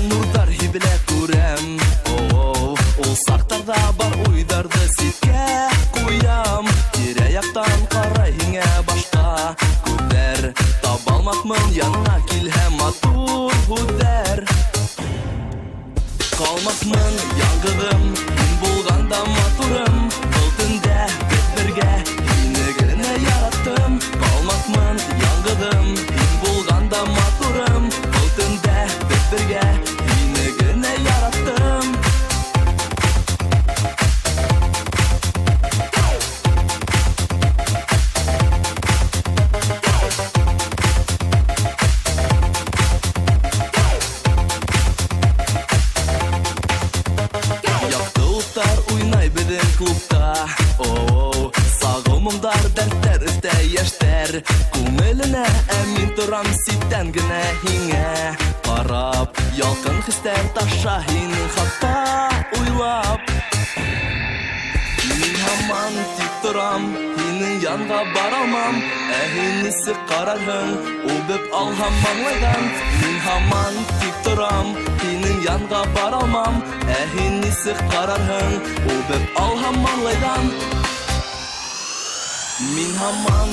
Nurlar hibile kurem, oh, ol saktarda bar uydardı sitke kuyam. Tire yaktan karayhine başka kuder, tabalmakmın yanına kilhem atur huder. Kalmakmın yangıdım, bin bulganda maturum. Kıltında betberge, yine gene yarattım. Kalmakmın yangıdım, bin bulganda maturum. Kıltında betberge, yine gene yarattım. Yaktılıklar uynay beden klubda, oh, sağımımdar dertler üstte yaşter. Kumeline emin duram sitten gine hine karab, yalkın hister taşa hinin hatta uylap. Min haman tik duram, hinin yanga baramam. Ehinisi kararhın, ubep alham manglaydan. Min haman tik duram, hinin yanga baramam. Ehinisi kararhın, ubep alham manglaydan. Min haman